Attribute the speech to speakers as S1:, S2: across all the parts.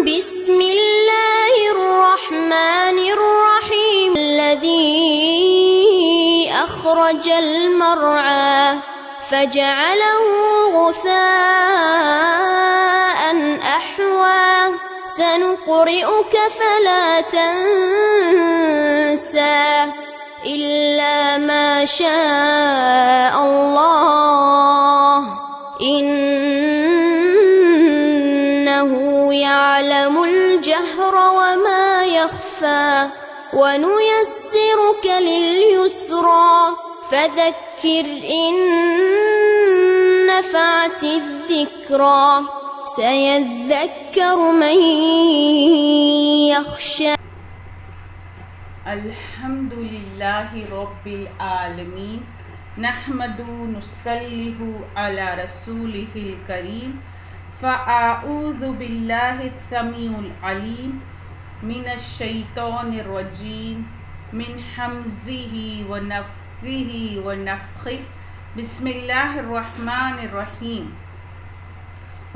S1: بسم الله الرحمن الرحيم الذي أخرج المرعى فجعله غثاء أحوى سنقرئك فلا تنسى إلا ما شاء الله إنه يعلم الجهر وما يخفى ونيسرك لليسرى فذكر إن نفعت الذكرى سيذكر من يخشى.
S2: الحمد للہ رب العالمین نحمدہ نصلیہ علی رسولہ الکریم فاعوذ باللہ السمیع العلیم من الشیطان الرجیم من حمزہ ونفثہ ونفخہ بسم اللہ الرحمن الرحیم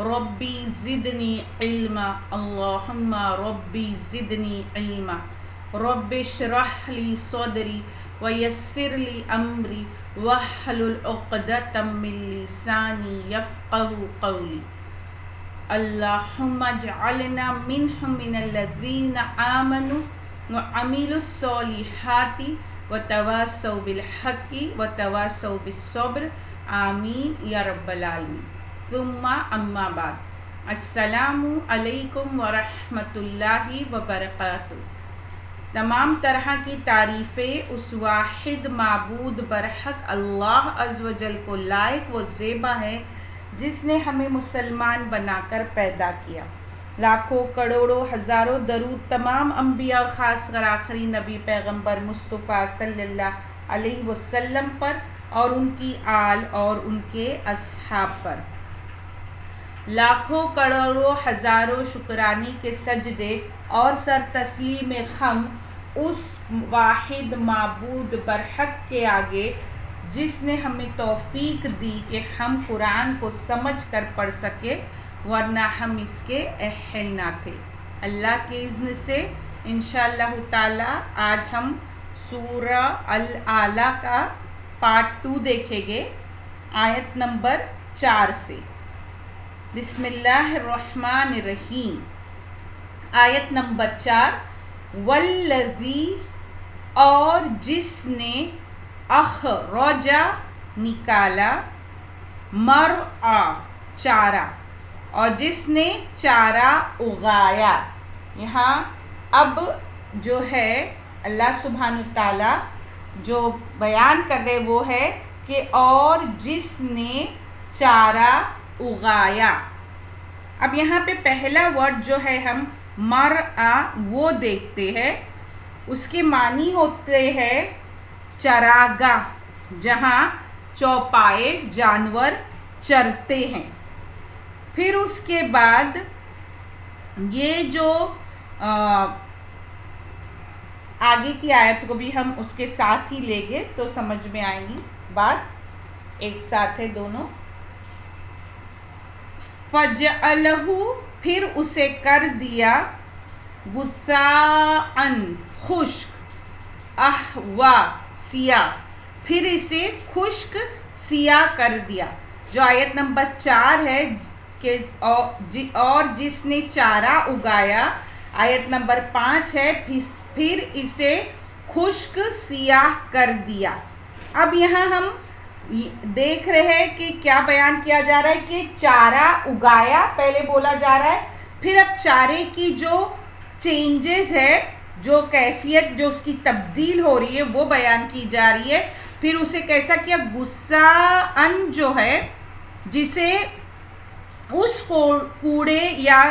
S2: ربی زدنی علما اللہم ربی زدنی علما رب اشرح لی صدری ویسر لی امری واحلل عقدۃ من لسانی یفقہوا قولی اللہم اجعلنا منہم من الذین آمنوا وعملوا الصالحات وتواصوا بالحق وتواصوا بالصبر آمین یا رب العالمین. ثم اما بعد، السلام علیکم ورحمۃ اللہ وبرکاتہ. تمام طرح کی تعریفیں اس واحد معبود برحق اللہ عز و جل کو لائق و زیبا ہے جس نے ہمیں مسلمان بنا کر پیدا کیا. لاکھوں کروڑوں ہزاروں درود تمام انبیاء اور خاص کر آخری نبی پیغمبر مصطفیٰ صلی اللہ علیہ وسلم پر اور ان کی آل اور ان کے اصحاب پر. لاکھوں کروڑوں ہزاروں شکرانے کے سجدے اور سر تسلیم خم اس واحد معبود برحق کے آگے جس نے ہمیں توفیق دی کہ ہم قرآن کو سمجھ کر پڑھ سکے، ورنہ ہم اس کے اہل نہ تھے. اللہ کے اذن سے انشاءاللہ تعالی آج ہم سورہ الاعلیٰ کا پارٹ 2 دیکھیں گے آیت نمبر 4 سے. بسم اللہ الرحمن الرحیم. آیت نمبر 4. والذی اور جس نے اخرجا نکالا مرعا چارہ اور جس نے چارہ اگایا. یہاں اب جو ہے اللہ سبحانہ تعالی جو بیان کر رہے وہ ہے کہ اور جس نے چارہ اگایا. اب یہاں پہ پہلا ورڈ جو ہے ہم مرعا وہ دیکھتے ہیں. اس کے معنی ہوتے ہیں چراگاہ، جہاں چوپائے جانور چرتے ہیں. پھر اس کے بعد یہ جو آگے کی آیت کو بھی ہم اس کے ساتھ ہی لیں گے تو سمجھ میں آئیں گی بات. ایک ساتھ ہے دونوں. فَجَعَلَهُ پھر اسے کر دیا غثاءً خشک، احوا سیاہ، پھر اسے خشک سیاہ کر دیا. جو آیت نمبر 4 ہے کہ اور جس نے چارہ اگایا، آیت نمبر 5 ہے پھر اسے خشک سیاہ کر دیا. اب یہاں ہم دیکھ رہے ہیں کہ کیا بیان کیا جا رہا ہے کہ چارہ اگایا پہلے بولا جا رہا ہے، پھر اب چارے کی جو چینجز ہے، جو کیفیت جو اس کی تبدیل ہو رہی ہے وہ بیان کی جا رہی ہے. پھر اسے کیسا کیا؟ غصّاً جو ہے جسے اس کوڑے یا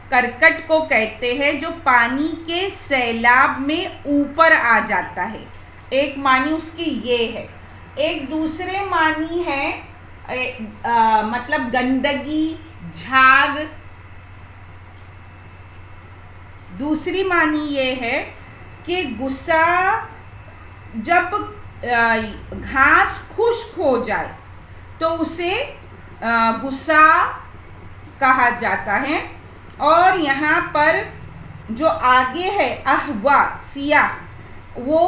S2: کرکٹ کو کہتے ہیں جو پانی کے سیلاب میں اوپر آ جاتا ہے. ایک معنی اس کی یہ ہے. ایک دوسرے معنی ہے مطلب گندگی، جھاگ. دوسری معنی یہ ہے کہ غصہ جب گھاس خشک ہو جائے تو اسے غصہ کہا جاتا ہے. اور یہاں پر جو آگے ہے احوا سیاہ، وہ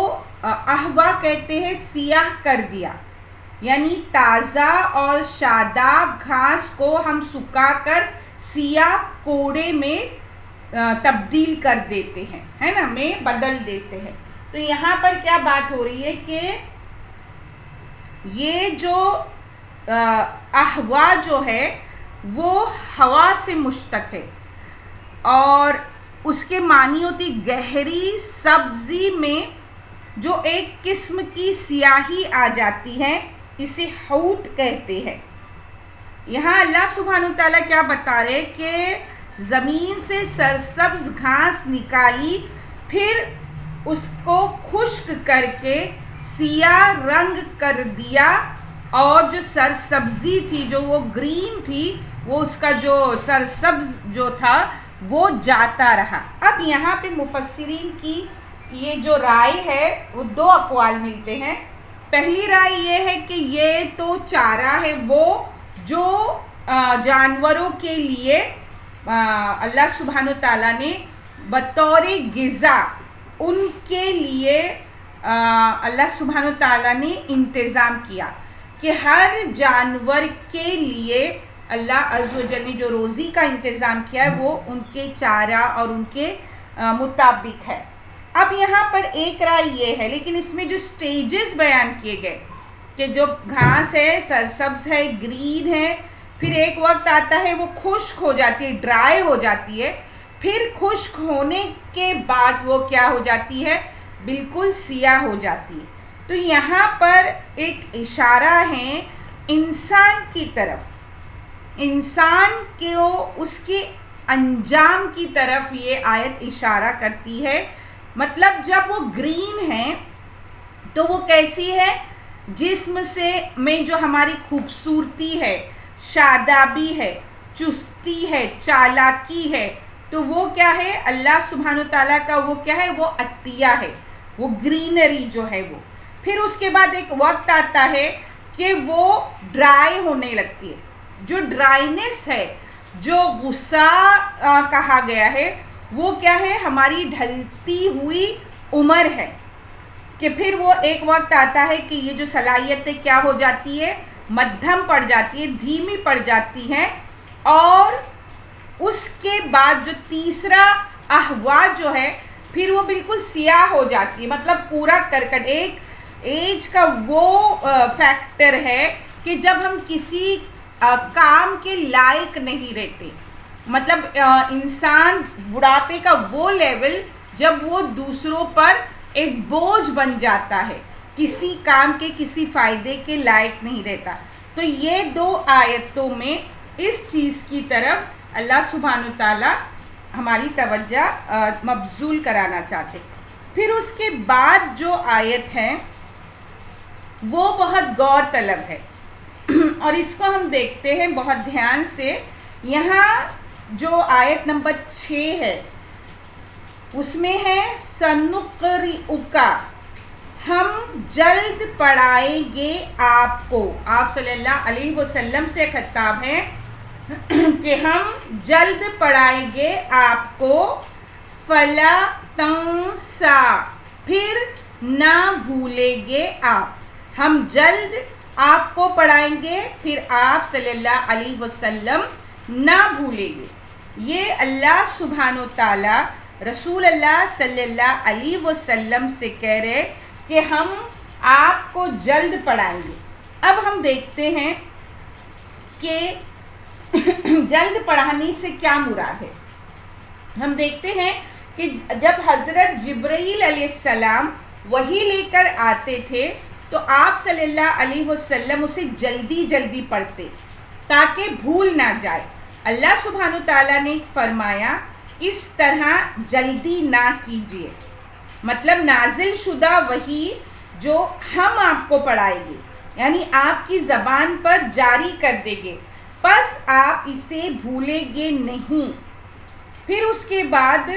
S2: احوا کہتے ہیں سیاہ کر دیا، یعنی تازہ اور شاداب گھاس کو ہم سکھا کر سیاہ کوڑے میں تبدیل کر دیتے ہیں، ہے نا، میں بدل دیتے ہیں۔ تو یہاں پر کیا بات ہو رہی ہے کہ یہ جو احوا جو ہے وہ ہوا سے مشتق ہے، اور اس کے معنی ہوتی گہری سبزی میں جو ایک قسم کی سیاہی آ جاتی ہے، اسے حوت کہتے ہیں۔ یہاں اللہ سبحانہ وتعالیٰ کیا بتا رہے کہ زمین سے سرسبز گھاس نکالی، پھر اس کو خشک کر کے سیاہ رنگ کر دیا، اور جو سرسبزی تھی، جو وہ گرین تھی، وہ اس کا جو سرسبز جو تھا وہ جاتا رہا۔ اب یہاں پہ مفسرین کی یہ جو رائے ہے وہ دو اقوال ملتے ہیں۔ پہلی رائے یہ ہے کہ یہ تو چارہ ہے وہ جو جانوروں کے لیے اللہ سبحانہ تعالیٰ نے بطور غذا ان کے لیے اللہ سبحانہ تعالیٰ نے انتظام کیا کہ ہر جانور کے لیے اللہ عز و جل نے جو روزی کا انتظام کیا ہے وہ ان کے چارہ اور ان کے مطابق ہے۔ اب یہاں پر ایک رائے یہ ہے، لیکن اس میں جو سٹیجز بیان کیے گئے کہ جو گھاس ہے سرسبز ہے، گرین ہے، پھر ایک وقت آتا ہے وہ خشک ہو جاتی ہے، ڈرائی ہو جاتی ہے، پھر خشک ہونے کے بعد وہ کیا ہو جاتی ہے، بالکل سیاہ ہو جاتی ہے۔ تو یہاں پر ایک اشارہ ہے انسان کی طرف، انسان کو اس کے انجام کی طرف یہ آیت اشارہ کرتی ہے۔ مطلب جب وہ گرین ہے تو وہ کیسی ہے، جسم سے میں جو ہماری خوبصورتی ہے، شادابی ہے، چستی ہے، چالاکی ہے، تو وہ کیا ہے، اللہ سبحانہ تعالیٰ کا وہ کیا ہے، وہ عطیہ ہے، وہ گرینری جو ہے وہ۔ پھر اس کے بعد ایک وقت آتا ہے کہ وہ ڈرائی ہونے لگتی ہے۔ جو ڈرائینس ہے، جو غصہ کہا گیا ہے، وہ کیا ہے، ہماری ڈھلتی ہوئی عمر ہے، کہ پھر وہ ایک وقت آتا ہے کہ یہ جو صلاحیتیں کیا ہو جاتی ہے، مدھم پڑ جاتی ہے، دھیمی پڑ جاتی ہیں، اور اس کے بعد جو تیسرا احوا جو ہے پھر وہ بالکل سیاہ ہو جاتی ہے، مطلب پورا کرکٹ۔ ایک ایج کا وہ فیکٹر ہے کہ جب ہم کسی کام کے لائق نہیں رہتے، مطلب انسان بڑھاپے کا وہ لیول جب وہ دوسروں پر ایک بوجھ بن جاتا ہے، کسی کام کے کسی فائدے کے لائق نہیں رہتا۔ تو یہ دو آیتوں میں اس چیز کی طرف اللہ سبحانہ تعالیٰ ہماری توجہ مبذول کرانا چاہتے۔ پھر اس کے بعد جو آیت ہے وہ بہت غور طلب ہے، اور اس کو ہم دیکھتے ہیں بہت دھیان سے۔ یہاں جو آیت نمبر 6 ہے اس میں ہے سنقرئک، ہم جلد پڑھائیں گے آپ کو۔ آپ صلی اللہ علیہ وسلم سے خطاب ہے کہ ہم جلد پڑھائیں گے آپ کو، فلا تنسا، پھر نہ بھولیں گے آپ، ہم جلد آپ کو پڑھائیں گے، پھر آپ صلی اللہ علیہ وسلم نہ بھولیں گے۔ یہ اللہ سبحانہ تعالیٰ رسول اللہ صلی اللہ علیہ وسلم سے کہہ رہے کہ ہم آپ کو جلد پڑھائیں گے۔ اب ہم دیکھتے ہیں کہ جلد پڑھانے سے کیا مراد ہے۔ ہم دیکھتے ہیں کہ جب حضرت جبرائیل علیہ السلام وحی لے کر آتے تھے تو آپ صلی اللہ علیہ وسلم اسے جلدی جلدی پڑھتے تاکہ بھول نہ جائے۔ اللہ سبحانہ تعالیٰ نے فرمایا اس طرح جلدی نہ کیجیے، مطلب نازل شدہ وحی جو ہم آپ کو پڑھائیں گے، یعنی آپ کی زبان پر جاری کر دیں گے، پس آپ اسے بھولیں گے نہیں۔ پھر اس کے بعد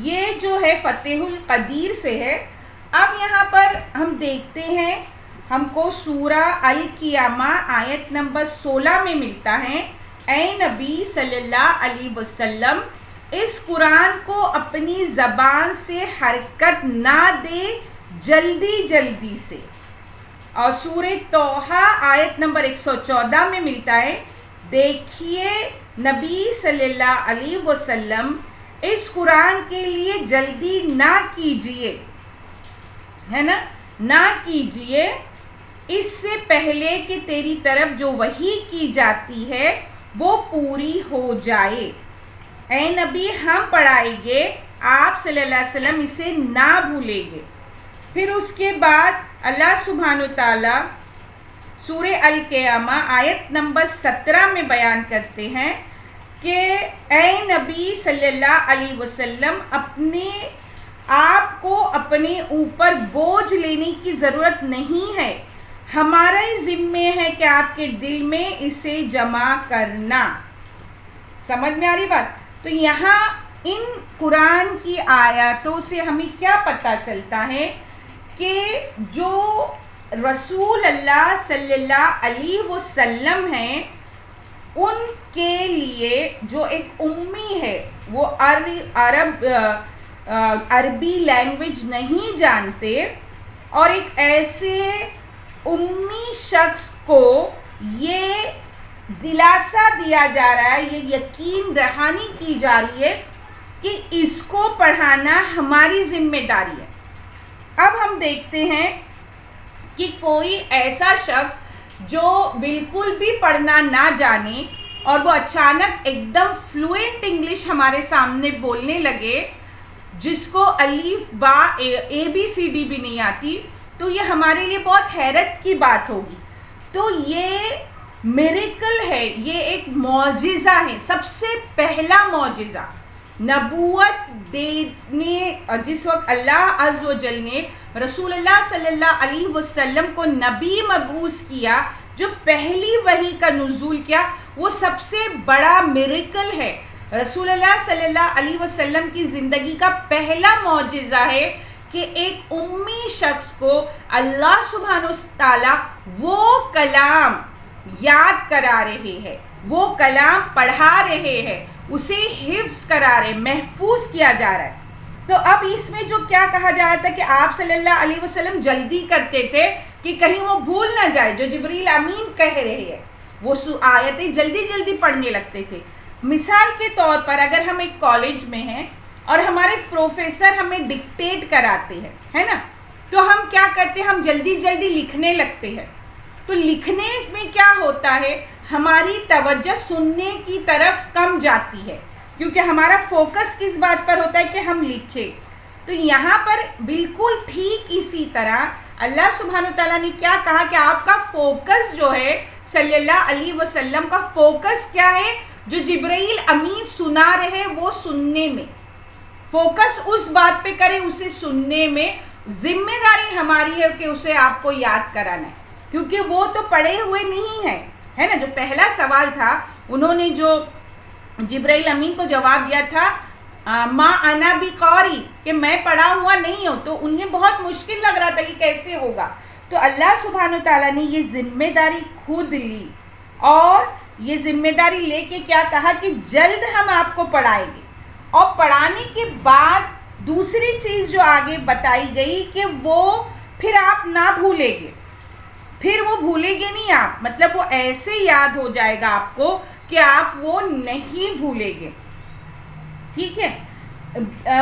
S2: یہ جو ہے فتح القدیر سے ہے۔ اب یہاں پر ہم دیکھتے ہیں، ہم کو سورہ القیامہ آیت نمبر 16 میں ملتا ہے اے نبی صلی اللہ علیہ وسلم اس قرآن کو اپنی زبان سے حرکت نہ دے جلدی جلدی سے. اور سورہ توحہ آیت نمبر 114 میں ملتا ہے دیکھیے نبی صلی اللہ علیہ وسلم اس قرآن کے لیے جلدی نہ کیجئے، ہے نا، نہ کیجئے اس سے پہلے کہ تیری طرف جو وحی کی جاتی ہے وہ پوری ہو جائے. اے نبی ہم پڑھائیں گے، آپ صلی اللہ علیہ وسلم اسے نہ بھولیں گے. پھر اس کے بعد اللہ سبحانہ وتعالی سورہ القیامہ آیت نمبر 17 میں بیان کرتے ہیں کہ اے نبی صلی اللہ علیہ وسلم اپنے آپ کو اپنے اوپر بوجھ لینے کی ضرورت نہیں ہے، ہمارا ہی ذمہ ہے کہ آپ کے دل میں اسے جمع کرنا. سمجھ میں آ رہی بات؟ تو یہاں ان قرآن کی آیاتوں سے ہمیں کیا پتہ چلتا ہے کہ جو رسول اللہ صلی اللہ علیہ وسلم ہیں ان کے لیے جو ایک امی ہے، وہ عربی لینگویج نہیں جانتے، اور ایک ایسے امی شخص کو یہ دلاسا دیا جا رہا ہے، یہ یقین دہانی کی جا رہی ہے کہ اس کو پڑھانا ہماری ذمہ داری ہے. اب ہم دیکھتے ہیں کہ کوئی ایسا شخص جو بالکل بھی پڑھنا نہ جانے اور وہ اچانک ایک دم فلوئنٹ انگلش ہمارے سامنے بولنے لگے، جس کو الف با اے بی سی ڈی بھی نہیں آتی، تو یہ ہمارے لیے بہت حیرت کی بات ہوگی. تو یہ میریکل ہے، یہ ایک معجزہ ہے، سب سے پہلا معجزہ. نبوت دینے جس وقت اللہ عز و جل نے رسول اللہ صلی اللہ علیہ وسلم کو نبی مبعوث کیا، جو پہلی وحی کا نزول کیا، وہ سب سے بڑا میریکل ہے. رسول اللہ صلی اللہ علیہ وسلم کی زندگی کا پہلا معجزہ ہے کہ ایک امی شخص کو اللہ سبحانہ وتعالی وہ کلام یاد کرا رہے ہیں، وہ کلام پڑھا رہے ہیں، اسے حفظ کرا رہے، محفوظ کیا جا رہا ہے. تو اب اس میں جو کیا کہا جا رہا تھا کہ آپ صلی اللہ علیہ وسلم جلدی کرتے تھے کہ کہیں وہ بھول نہ جائے جو جبریل امین کہہ رہے ہیں، وہ آیتیں جلدی جلدی پڑھنے لگتے تھے. مثال کے طور پر اگر ہم ایک کالج میں ہیں اور ہمارے پروفیسر ہمیں ڈکٹیٹ کراتے ہیں، ہے نا، تو ہم کیا کرتے ہیں، ہم جلدی جلدی لکھنے لگتے ہیں. تو لکھنے میں کیا ہوتا ہے، ہماری توجہ سننے کی طرف کم جاتی ہے، کیونکہ ہمارا فوکس کس بات پر ہوتا ہے کہ ہم لکھیں. تو یہاں پر بالکل ٹھیک اسی طرح اللہ سبحانہ وتعالیٰ نے کیا کہا کہ آپ کا فوکس جو ہے صلی اللہ علیہ وسلم کا فوکس کیا ہے، جو جبرائیل امین سنا رہے وہ سننے میں، فوکس اس بات پہ کرے، اسے سننے میں. ذمہ داری ہماری ہے کہ اسے آپ کو یاد کرانا ہے، کیونکہ وہ تو پڑھے ہوئے نہیں ہیں، ہے نا. جو پہلا سوال تھا انہوں نے جو جبرائیل امین کو جواب دیا تھا ما انا بقاری، کہ میں پڑھا ہوا نہیں ہوں، تو انہیں بہت مشکل لگ رہا تھا کہ کیسے ہوگا. تو اللہ سبحانہ وتعالیٰ نے یہ ذمہ داری خود لی، اور یہ ذمہ داری لے کے کیا کہا کہ جلد ہم آپ کو پڑھائیں گے. اور پڑھانے کے بعد دوسری چیز جو آگے بتائی گئی کہ وہ پھر آپ نہ بھولیں گے، پھر وہ بھولیں گے نہیں آپ، مطلب وہ ایسے یاد ہو جائے گا آپ کو کہ آپ وہ نہیں بھولیں گے. ٹھیک ہے،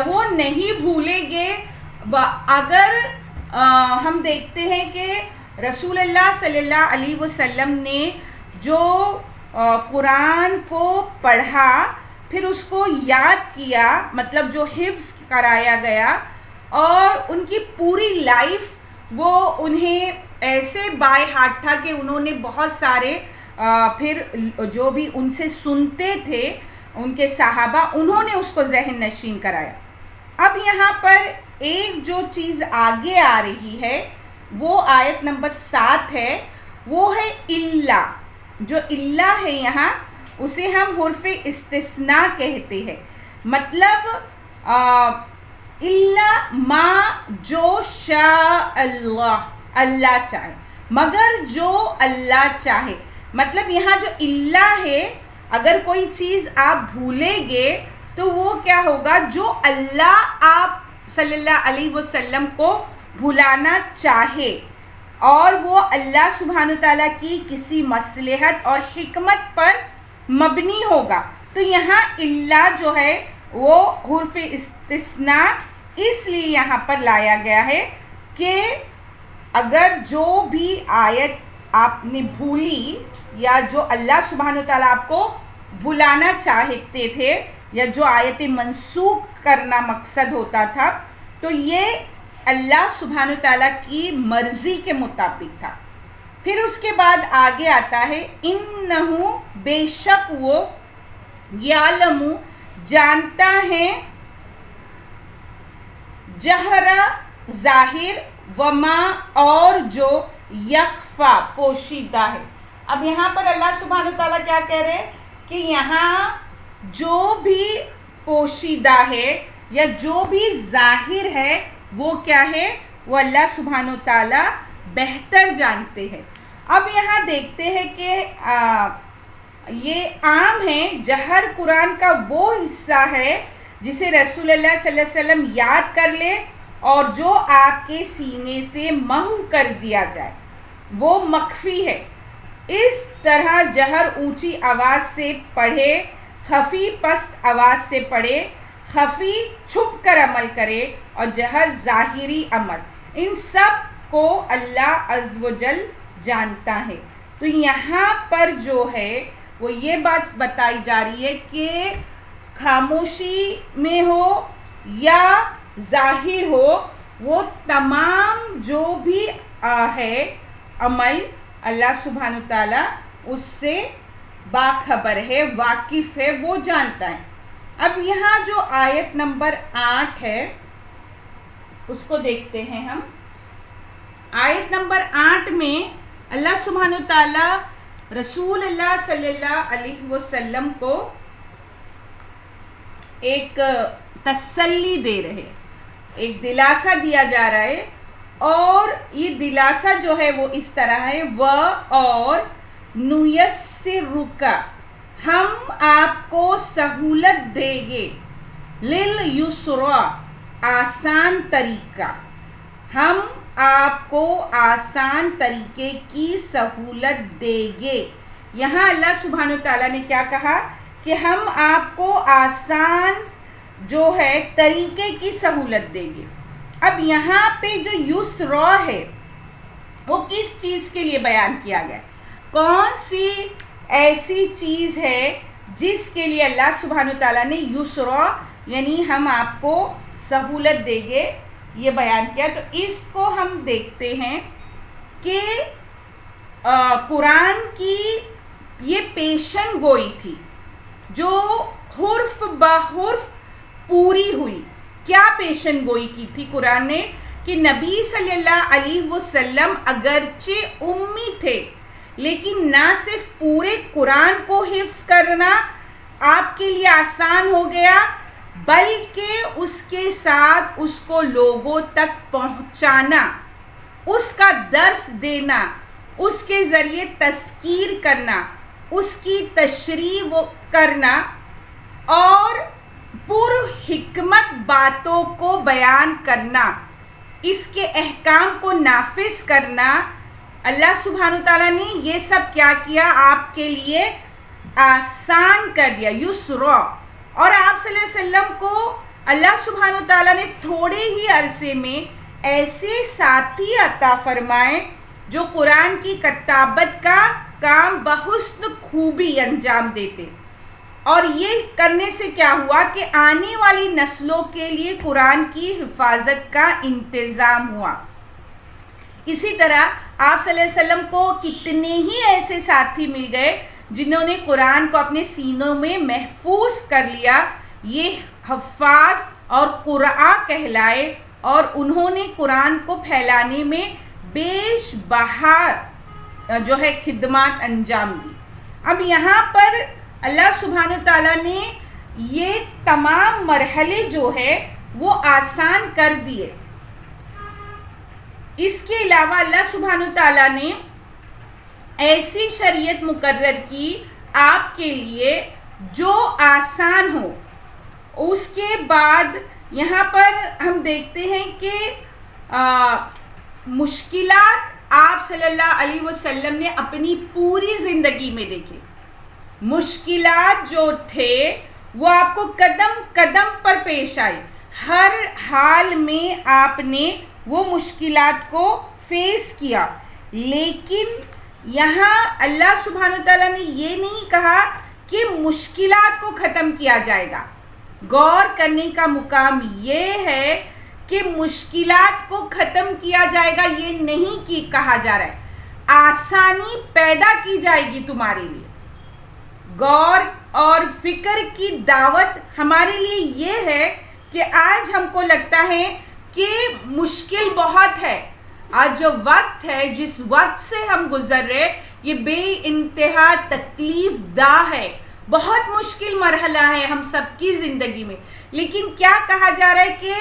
S2: وہ نہیں بھولیں گے. اگر ہم دیکھتے ہیں کہ رسول اللہ صلی اللہ علیہ وسلم نے جو قرآن کو پڑھا، پھر اس کو یاد کیا، مطلب جو حفظ کرایا گیا، اور ان کی پوری لائف وہ انہیں ایسے بائے ہاتھ تھا کہ انہوں نے بہت سارے پھر جو بھی ان سے سنتے تھے ان کے صحابہ، انہوں نے اس کو ذہن نشین کرایا. اب یہاں پر ایک جو چیز آگے آ رہی ہے وہ آیت نمبر 7 ہے، وہ ہے اللہ. جو اللہ ہے یہاں اسے ہم حرف استثناء کہتے ہیں. مطلب اللہ ما جو شاء اللہ، اللہ چاہے، مگر جو اللہ چاہے. مطلب یہاں جو اللہ ہے اگر کوئی چیز آپ بھولیں گے تو وہ کیا ہوگا؟ جو اللہ آپ صلی اللہ علیہ وسلم کو بھلانا چاہے اور وہ اللہ سبحانہ تعالیٰ کی کسی مصلحت اور حکمت پر مبنی ہوگا. تو یہاں اللہ جو ہے وہ حرف استثناء اس لیے یہاں پر لایا گیا ہے کہ اگر جو بھی آیت آپ نے بھولی یا جو اللہ سبحانہ تعالیٰ آپ کو بھلانا چاہتے تھے یا جو آیت منسوخ کرنا مقصد ہوتا تھا تو یہ اللہ سبحانہ تعالیٰ کی مرضی کے مطابق تھا. پھر اس کے بعد آگے آتا ہے انہو بے شک وہ یعلم جانتا ہے جہرا ظاہر وما اور جو یخفا پوشیدہ ہے. اب یہاں پر اللہ سبحانہ تعالیٰ کیا کہہ رہے ہیں کہ یہاں جو بھی پوشیدہ ہے یا جو بھی ظاہر ہے وہ کیا ہے؟ وہ اللہ سبحانہ تعالیٰ بہتر جانتے ہیں. اب یہاں دیکھتے ہیں کہ یہ عام ہے، جہر قرآن کا وہ حصہ ہے جسے رسول اللہ صلی اللہ علیہ وسلم یاد کر لے اور جو آپ کے سینے سے محو کر دیا جائے وہ مخفی ہے. اس طرح جہر اونچی آواز سے پڑھے، خفی پست آواز سے پڑھے، خفی چھپ کر عمل کرے اور جہر ظاہری عمل، ان سب کو اللہ عز و جل جانتا ہے. تو یہاں پر جو ہے وہ یہ بات بتائی جا رہی ہے کہ خاموشی میں ہو یا ظاہر ہو وہ تمام جو بھی ہے عمل اللہ سبحانہ تعالیٰ اس سے باخبر ہے، واقف ہے، وہ جانتا ہے. اب یہاں جو آیت نمبر 8 ہے اس کو دیکھتے ہیں ہم. آیت نمبر 8 میں اللہ سبحانہ تعالیٰ رسول اللہ صلی اللہ علیہ وسلم کو ایک تسلی دے رہے، ایک دلاسا دیا جا رہا ہے اور یہ دلاسا جو ہے وہ اس طرح ہے اور نُیَسِّرُکَ ہم آپ کو سہولت دیں گے، لِلْیُسْرَا آسان طریقہ، ہم آپ کو آسان طریقے کی سہولت دیں گے. یہاں اللہ سبحانہ تعالیٰ نے کیا کہا کہ ہم آپ کو آسان جو ہے طریقے کی سہولت دیں گے. اب یہاں پہ جو یسرا ہے وہ کس چیز کے لیے بیان کیا گیا؟ کون سی ایسی چیز ہے جس کے لیے اللہ سبحانہ تعالیٰ نے یسرا یعنی ہم آپ کو سہولت دیں گے یہ بیان کیا؟ تو اس کو ہم دیکھتے ہیں کہ قرآن کی یہ پیشن گوئی تھی جو حرف بحرف پوری ہوئی. کیا پیشن گوئی کی تھی قرآن نے؟ کہ نبی صلی اللہ علیہ وسلم اگرچہ امی تھے لیکن نہ صرف پورے قرآن کو حفظ کرنا آپ کے لیے آسان ہو گیا بلکہ اس کے ساتھ اس کو لوگوں تک پہنچانا، اس کا درس دینا، اس کے ذریعے تذکیر کرنا، اس کی تشریح کرنا اور پر حکمت باتوں کو بیان کرنا، اس کے احکام کو نافذ کرنا. اللہ سبحانہ تعالیٰ نے یہ سب کیا کیا؟ آپ کے لیے آسان کر دیا، یسرا. اور آپ صلی اللہ علیہ وسلم کو اللہ سبحانہ تعالیٰ نے تھوڑے ہی عرصے میں ایسے ساتھی عطا فرمائے جو قرآن کی کتابت کا کام بحسن خوبی انجام دیتے. اور یہ کرنے سے کیا ہوا کہ آنے والی نسلوں کے لیے قرآن کی حفاظت کا انتظام ہوا. اسی طرح آپ صلی اللہ علیہ وسلم کو کتنے ہی ایسے ساتھی مل گئے جنہوں نے قرآن کو اپنے سینوں میں محفوظ کر لیا، یہ حفاظ اور قرآن کہلائے اور انہوں نے قرآن کو پھیلانے میں بیش بہا جو ہے خدمات انجام دی. اب یہاں پر اللہ سبحانہ تعالیٰ نے یہ تمام مرحلے جو ہے وہ آسان کر دیے. اس کے علاوہ اللہ سبحانہ تعالیٰ نے ایسی شریعت مقرر کی آپ کے لیے جو آسان ہو. اس کے بعد یہاں پر ہم دیکھتے ہیں کہ مشکلات آپ صلی اللہ علیہ وسلم نے اپنی پوری زندگی میں دیکھے. مشکلات جو تھے وہ آپ کو قدم قدم پر پیش آئی. ہر حال میں آپ نے وہ مشکلات کو فیس کیا. لیکن یہاں اللہ سبحانہ وتعالیٰ نے یہ نہیں کہا کہ مشکلات کو ختم کیا جائے گا. غور کرنے کا مقام یہ ہے کہ مشکلات کو ختم کیا جائے گا یہ نہیں کہ کہا جا رہا ہے. آسانی پیدا کی جائے گی تمہارے لیے. غور اور فکر کی دعوت ہمارے لیے یہ ہے کہ آج ہم کو لگتا ہے کہ مشکل بہت ہے. آج جو وقت ہے, جس وقت سے ہم گزر رہے, یہ بے انتہا تکلیف دہ ہے. بہت مشکل مرحلہ ہے ہم سب کی زندگی میں. لیکن کیا کہا جا رہا ہے کہ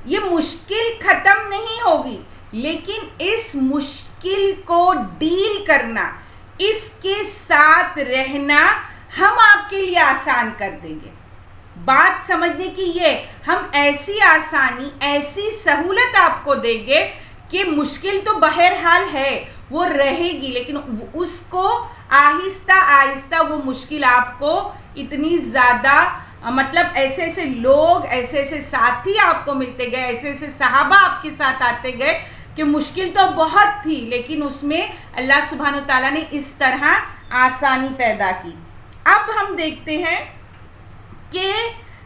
S2: یہ مشکل ختم نہیں ہوگی, لیکن اس مشکل کو ڈیل کرنا, اس کے ساتھ رہنا ہم آپ کے لیے آسان کر دیں گے. بات سمجھنے کی یہ, ہم ایسی آسانی, ایسی سہولت آپ کو دیں گے کہ مشکل تو بہرحال ہے, وہ رہے گی, لیکن اس کو آہستہ آہستہ وہ مشکل آپ کو اتنی زیادہ, مطلب ایسے ایسے لوگ, ایسے ایسے ساتھی آپ کو ملتے گئے, ایسے ایسے صحابہ آپ کے ساتھ آتے گئے کہ مشکل تو بہت تھی, لیکن اس میں اللہ سبحانہ وتعالیٰ نے اس طرح آسانی پیدا کی. اب ہم دیکھتے ہیں کہ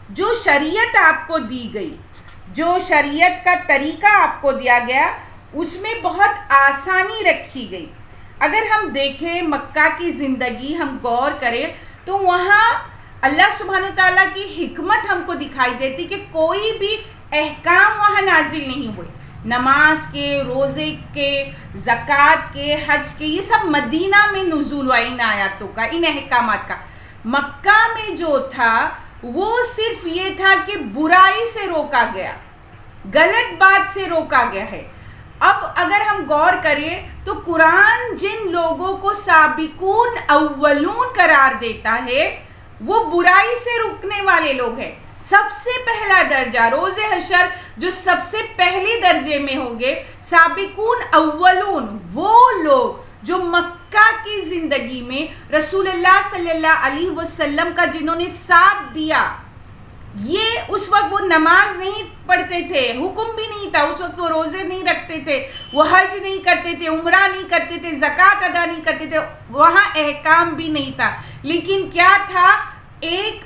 S2: جو شریعت آپ کو دی گئی, جو شریعت کا طریقہ آپ کو دیا گیا, اس میں بہت آسانی رکھی گئی. اگر ہم دیکھیں مکہ کی زندگی, ہم غور کریں تو وہاں اللہ سبحانہ تعالیٰ کی حکمت ہم کو دکھائی دیتی کہ کوئی بھی احکام وہاں نازل نہیں ہوئے. نماز کے, روزے کے, زکوٰۃ کے, حج کے, یہ سب مدینہ میں نزول ہوا ان آیاتوں کا, ان احکامات کا. مکہ میں جو تھا وہ صرف یہ تھا کہ برائی سے روکا گیا, غلط بات سے روکا گیا ہے. اب اگر ہم غور کریں تو قرآن جن لوگوں کو سابقون اولون قرار دیتا ہے وہ برائی سے رکنے والے لوگ ہیں. سب سے پہلا درجہ روز حشر جو سب سے پہلے درجے میں ہوں گے, سابقون اولون, وہ لوگ جو مکہ کی زندگی میں رسول اللہ صلی اللہ علیہ وسلم کا جنہوں نے ساتھ دیا. یہ اس وقت وہ نماز نہیں پڑھتے تھے, حکم بھی نہیں تھا اس وقت, وہ روزے نہیں رکھتے تھے, وہ حج نہیں کرتے تھے, عمرہ نہیں کرتے تھے, زکوٰۃ ادا نہیں کرتے تھے, وہاں احکام بھی نہیں تھا. لیکن کیا تھا, ایک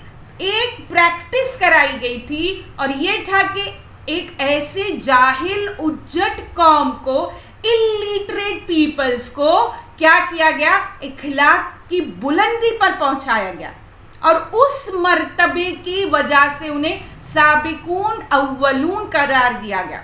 S2: پریکٹس کرائی گئی تھی, اور یہ تھا کہ ایک ایسے جاہل اجٹ قوم کو, اللیٹریٹ پیپلز کو کیا کیا گیا, اخلاق کی بلندی پر پہنچایا گیا, اور اس مرتبے کی وجہ سے انہیں سابقون اولون قرار دیا گیا.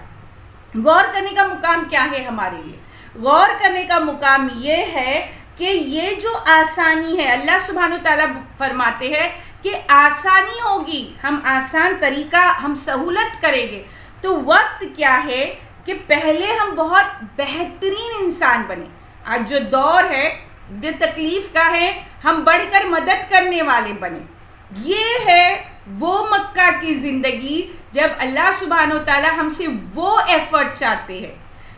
S2: غور کرنے کا مقام کیا ہے ہمارے لیے؟ غور کرنے کا مقام یہ ہے کہ یہ جو آسانی ہے, اللہ سبحانہ تعالیٰ فرماتے ہیں کہ آسانی ہوگی, ہم آسان طریقہ, ہم سہولت کریں گے. تو وقت کیا ہے کہ پہلے ہم بہت بہترین انسان بنے. آج جو دور ہے جو تکلیف کا ہے, ہم بڑھ کر مدد کرنے والے بنے. یہ ہے وہ مکہ کی زندگی جب اللہ سبحانہ و تعالی ہم سے وہ ایفرٹ چاہتے ہیں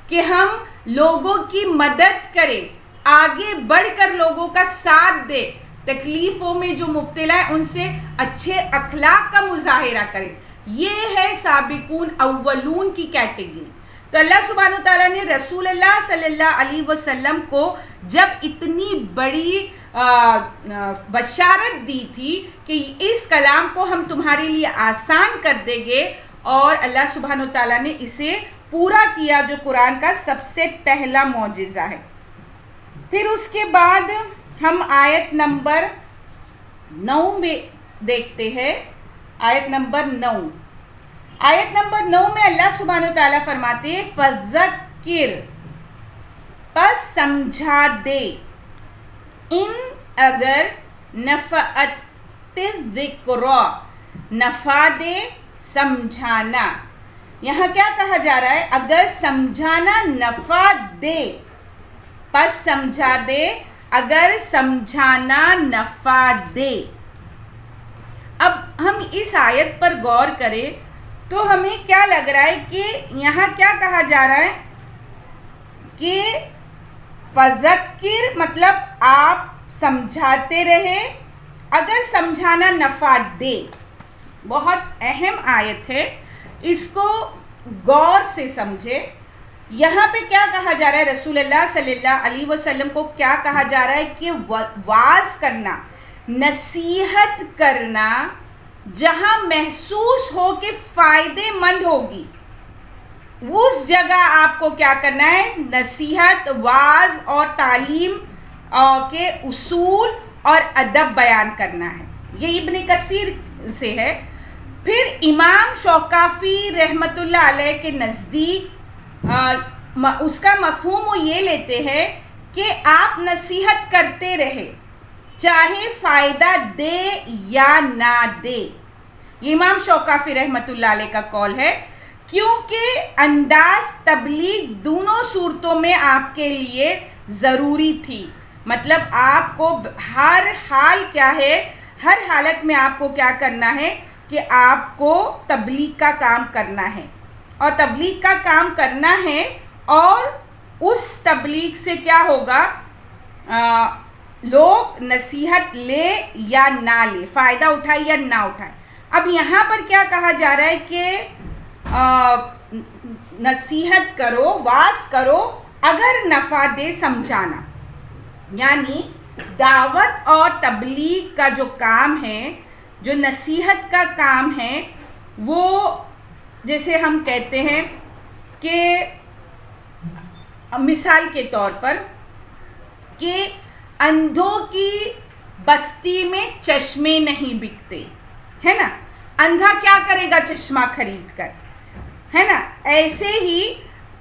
S2: کہ ہم لوگوں کی مدد کریں, آگے بڑھ کر لوگوں کا ساتھ دیں, تکلیفوں میں جو مبتلا ہے ان سے اچھے اخلاق کا مظاہرہ کریں. یہ ہے سابقون اولون کی کیٹیگری. تو اللہ سبحانہ و تعالیٰ نے رسول اللہ صلی اللہ علیہ وسلم کو جب اتنی بڑی بشارت دی تھی کہ اس کلام کو ہم تمہارے لیے آسان کر دیں گے, اور اللہ سبحانہ و تعالیٰ نے اسے پورا کیا جو قرآن کا سب سے پہلا معجزہ ہے. پھر اس کے بعد ہم آیت نمبر 9 میں دیکھتے ہیں. آیت نمبر 9 میں اللہ سبحانہ و تعالیٰ فرماتے ہیں فذکر, پس سمجھا دے, ان اگر نفعت الذکر, نفع دے سمجھانا. یہاں کیا کہا جا رہا ہے؟ اگر سمجھانا نفع دے, پس سمجھا دے, اگر سمجھانا نفع دے. اب ہم اس آیت پر غور کریں تو ہمیں کیا لگ رہا ہے کہ یہاں کیا کہا جا رہا ہے کہ فذکر مطلب آپ سمجھاتے رہے اگر سمجھانا نفع دے. بہت اہم آیت ہے, اس کو غور سے سمجھے. یہاں پہ کیا کہا جا رہا ہے, رسول اللہ صلی اللہ علیہ وسلم کو کیا کہا جا رہا ہے کہ واعظ کرنا, نصیحت کرنا جہاں محسوس ہو کہ فائدے مند ہوگی, اس جگہ آپ کو کیا کرنا ہے, نصیحت, واعظ اور تعلیم کے اصول اور ادب بیان کرنا ہے. یہ ابن کثیر سے ہے. پھر امام شوکافی رحمۃ اللہ علیہ کے نزدیک اس کا مفہوم وہ یہ لیتے ہیں کہ آپ نصیحت کرتے رہے چاہے فائدہ دے یا نہ دے. یہ امام شوکافی رحمۃ اللہ علیہ کا قول ہے, کیونکہ انداز تبلیغ دونوں صورتوں میں آپ کے لیے ضروری تھی. مطلب آپ کو ہر حال کیا ہے, ہر حالت میں آپ کو کیا کرنا ہے کہ آپ کو تبلیغ کا کام کرنا ہے, اور تبلیغ کا کام کرنا ہے, اور اس تبلیغ سے کیا ہوگا, لوگ نصیحت لے یا نہ لے, فائدہ اٹھائے یا نہ اٹھائے. اب یہاں پر کیا کہا جا رہا ہے کہ نصیحت کرو, واعظ کرو اگر نفع دے سمجھانا. یعنی دعوت اور تبلیغ کا جو کام ہے, جو نصیحت کا کام ہے, وہ جیسے ہم کہتے ہیں کہ مثال کے طور پر کہ اندھوں کی بستی میں چشمے نہیں بکتے, ہے نا. اندھا کیا کرے گا چشمہ خرید کر, ہے نا. ایسے ہی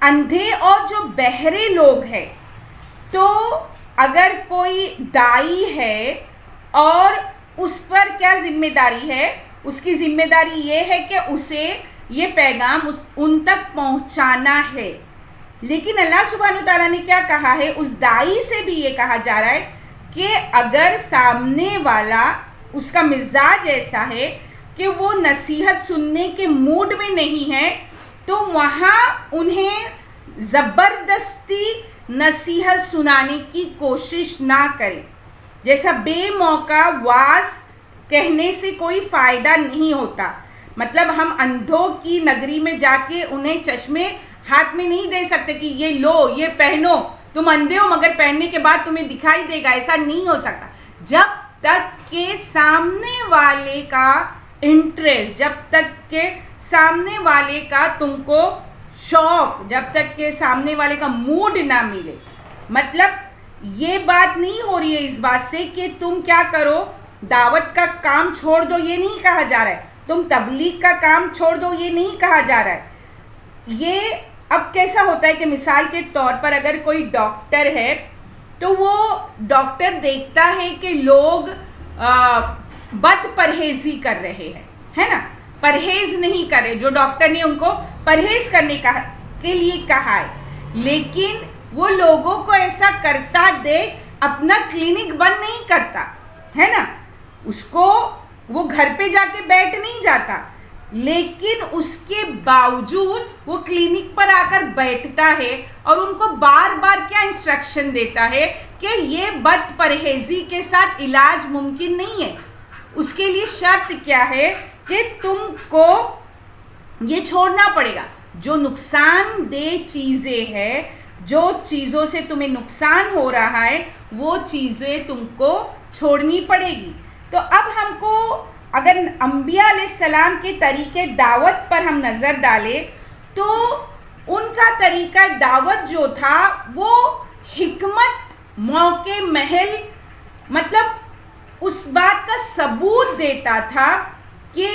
S2: اندھے اور جو بہرے لوگ ہیں, تو اگر کوئی داعی ہے اور اس پر کیا ذمہ داری ہے, اس کی ذمہ داری یہ ہے کہ اسے یہ پیغام ان تک پہنچانا ہے. لیکن اللہ سبحانہ تعالیٰ نے کیا کہا ہے, اس داعی سے بھی یہ کہا جا رہا ہے کہ اگر سامنے والا, اس کا مزاج ایسا ہے کہ وہ نصیحت سننے کے موڈ میں نہیں ہے, تو وہاں انہیں زبردستی نصیحت سنانے کی کوشش نہ کرے. جیسا بے موقع واعظ کہنے سے کوئی فائدہ نہیں ہوتا. مطلب ہم اندھوں کی نگری میں جا کے انہیں چشمے ہاتھ میں نہیں دے سکتے کہ یہ لو, یہ پہنو, تم اندھے ہو مگر پہننے کے بعد تمہیں دکھائی دے گا. ایسا نہیں ہو سکتا. جب تک کہ سامنے والے کا انٹرسٹ, جب تک کہ سامنے والے کا تم کو شوق, جب تک کہ سامنے والے کا موڈ نہ ملے. مطلب یہ بات نہیں ہو رہی ہے اس بات سے کہ تم کیا کرو, دعوت کا کام چھوڑ دو, یہ نہیں کہا جا رہا ہے. تم تبلیغ کا کام چھوڑ دو, یہ نہیں کہا جا رہا ہے. یہ اب کیسا ہوتا ہے کہ مثال کے طور پر اگر کوئی ڈاکٹر ہے تو وہ ڈاکٹر دیکھتا ہے کہ لوگ بد پرہیزی کر رہے ہیں, ہے نا, پرہیز نہیں کر رہے. جو ڈاکٹر نے ان کو پرہیز کرنے کے لیے کہا ہے, لیکن وہ لوگوں کو ایسا کرتا دیکھ اپنا کلینک بند نہیں کرتا, ہے نا. اس کو وہ گھر پہ جا کے بیٹھ نہیں جاتا, لیکن اس کے باوجود وہ کلینک پر آ کر بیٹھتا ہے اور ان کو بار بار کیا انسٹرکشن دیتا ہے کہ یہ بد پرہیزی کے ساتھ علاج ممکن نہیں ہے. اس کے لیے شرط کیا ہے کہ تم کو یہ چھوڑنا پڑے گا. جو نقصان دہ چیزیں ہیں, جو چیزوں سے تمہیں نقصان ہو رہا ہے, وہ چیزیں تم کو چھوڑنی پڑے گی. تو اب ہم کو اگر انبیاء علیہ السلام کے طریقے دعوت پر ہم نظر ڈالیں تو ان کا طریقہ دعوت جو تھا وہ حکمت, موقع محل, مطلب اس بات کا ثبوت دیتا تھا کہ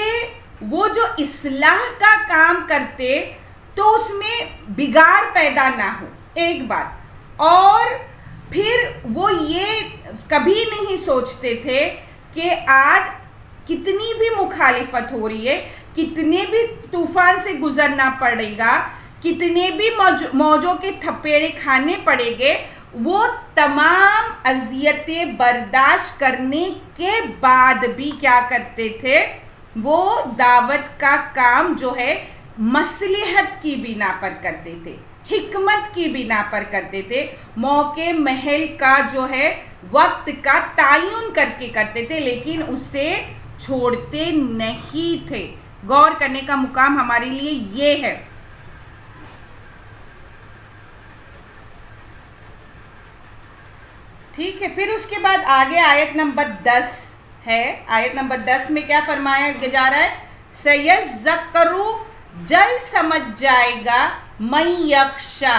S2: وہ جو اصلاح کا کام کرتے تو اس میں بگاڑ پیدا نہ ہو, ایک بات. اور پھر وہ یہ کبھی نہیں سوچتے تھے کہ آج کتنی بھی مخالفت ہو رہی ہے, کتنے بھی طوفان سے گزرنا پڑے گا, کتنے بھی موجوں کے تھپیڑے کھانے پڑیں گے, وہ تمام اذیتیں برداشت کرنے کے بعد بھی کیا کرتے تھے؟ وہ دعوت کا کام جو ہے مصلحت کی بنا پر کرتے تھے، حکمت کی بنا پر کرتے تھے، موقع محل کا جو ہے وقت کا تعین کر کے کرتے تھے، لیکن اسے چھوڑتے نہیں تھے۔ غور کرنے کا مقام ہمارے لیے یہ ہے۔ ٹھیک ہے، پھر اس کے بعد آگے آیت نمبر 10 ہے۔ آیت نمبر 10 میں کیا فرمایا جا رہا ہے؟ سَيَذَّكَّرُ، جلد سمجھ جائے گا، مَن یخشا،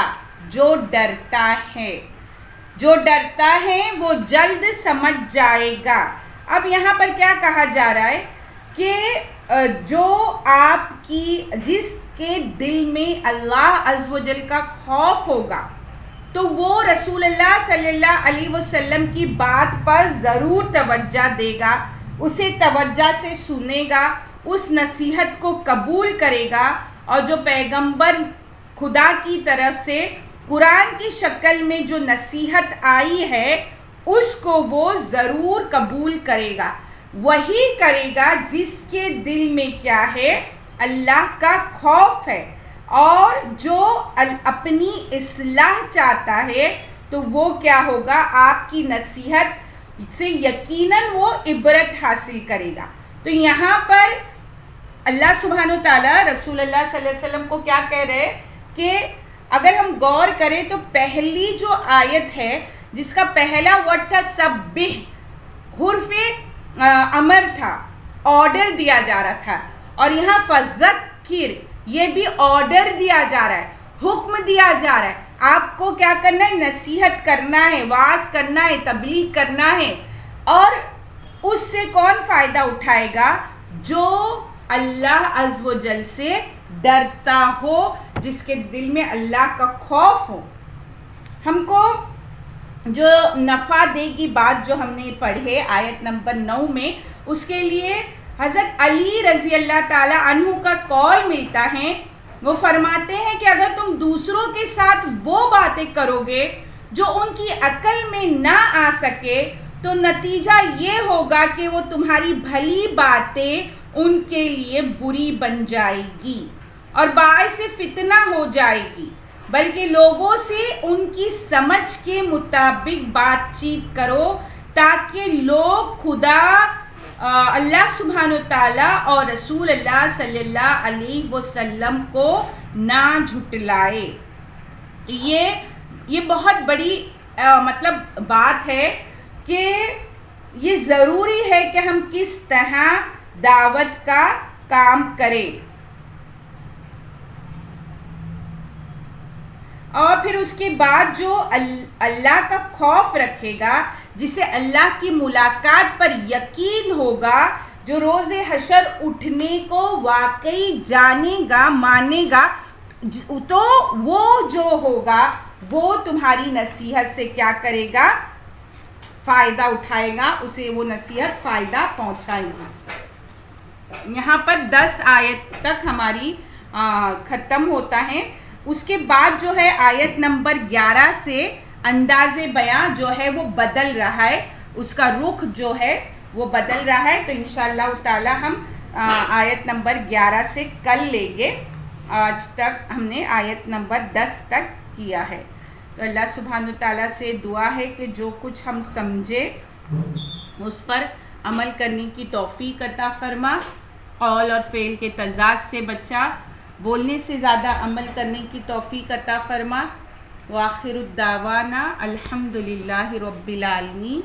S2: جو ڈرتا ہے، جو ڈرتا ہے وہ جلد سمجھ جائے گا۔ اب یہاں پر کیا کہا جا رہا ہے کہ جو آپ کی، جس کے دل میں اللہ عز و جل کا خوف ہوگا تو وہ رسول اللہ صلی اللہ علیہ وسلم کی بات پر ضرور توجہ دے گا، اسے توجہ سے سنے گا، اس نصیحت کو قبول کرے گا، اور جو پیغمبر خدا کی طرف سے قرآن کی شکل میں جو نصیحت آئی ہے اس کو وہ ضرور قبول کرے گا۔ وہی کرے گا جس کے دل میں کیا ہے؟ اللہ کا خوف ہے، اور جو اپنی اصلاح چاہتا ہے تو وہ کیا ہوگا؟ آپ کی نصیحت سے یقیناً وہ عبرت حاصل کرے گا۔ تو یہاں پر اللہ سبحانہ و تعالیٰ رسول اللہ صلی اللہ علیہ وسلم کو کیا کہہ رہے کہ اگر ہم غور کریں تو پہلی جو آیت ہے جس کا پہلا ورڈ تھا سبح، حرف امر تھا، آرڈر دیا جا رہا تھا، اور یہاں فذکر، یہ بھی آرڈر دیا جا رہا ہے، حکم دیا جا رہا ہے، آپ کو کیا کرنا ہے؟ نصیحت کرنا ہے، وعظ کرنا ہے، تبلیغ کرنا ہے۔ اور اس سے کون فائدہ اٹھائے گا؟ جو اللہ عز و جل سے ڈرتا ہو، جس کے دل میں اللہ کا خوف ہو۔ ہم کو جو نفع دے کی بات جو ہم نے پڑھے آیت نمبر 9 میں، اس کے لیے حضرت علی رضی اللہ تعالی عنہ کا قول ملتا ہے۔ وہ فرماتے ہیں کہ اگر تم دوسروں کے ساتھ وہ باتیں کرو گے جو ان کی عقل میں نہ آ سکے تو نتیجہ یہ ہوگا کہ وہ تمہاری بھلی باتیں ان کے لیے بری بن جائے گی اور باعث فتنہ ہو جائے گی، بلکہ لوگوں سے ان کی سمجھ کے مطابق بات چیت کرو تاکہ لوگ خدا اللہ سبحانہ وتعالیٰ اور رسول اللہ صلی اللہ علیہ وسلم کو نہ جھٹلائے۔ یہ بہت بڑی مطلب بات ہے کہ یہ ضروری ہے کہ ہم کس طرح دعوت کا کام کریں۔ اور پھر اس کے بعد جو اللہ کا خوف رکھے گا، جسے اللہ کی ملاقات پر یقین ہوگا، جو روز حشر اٹھنے کو واقعی جانے گا، مانے گا، تو وہ جو ہوگا وہ تمہاری نصیحت سے کیا کرے گا؟ فائدہ اٹھائے گا، اسے وہ نصیحت فائدہ پہنچائے گی۔ یہاں پر 10 آیت تک ہماری ختم ہوتا ہے۔ اس کے بعد جو ہے آیت نمبر 11 سے انداز بیان جو ہے وہ بدل رہا ہے، اس کا رخ جو ہے وہ بدل رہا ہے۔ تو انشاءاللہ تعالی ہم آیت نمبر 11 سے کل لیں گے۔ آج تک ہم نے آیت نمبر 10 تک کیا ہے۔ تو اللہ سبحانہ تعالیٰ سے دعا ہے کہ جو کچھ ہم سمجھے اس پر عمل کرنے کی توفیق عطا فرما، قول اور فعل کے تضاد سے بچا، بولنے سے زیادہ عمل کرنے کی توفیق عطا فرما۔ وآخر الدعوانا الحمدللہ رب العالمین۔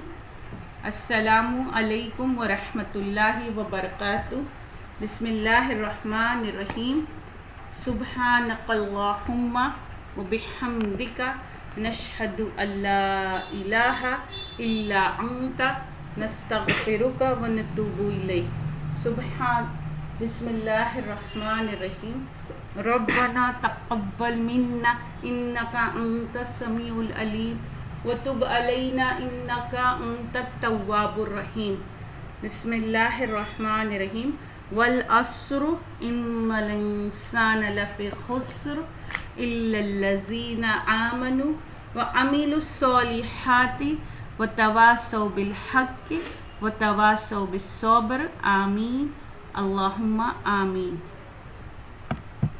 S2: السلام علیکم ورحمۃ اللہ وبرکاتہ۔ بسم اللہ الرحمن الرحیم۔ سبحانک اللہم وبحمدک نشہد ان لا الہ الا انت نستغفرک ونتوب الیک۔ بسم اللہ الرحمن الرحیم۔ ربنا تقبل منا انک انت السمیع العلیم وتب علینا انک انت التواب الرحیم۔ بسم اللہ الرحمن الرحیم۔ والعصر ان الانسان لفی خسر الا الذین آمنوا وعملوا الصالحات وتواصوا بالحق وتواصوا بالصبر آمین اللہم آمین.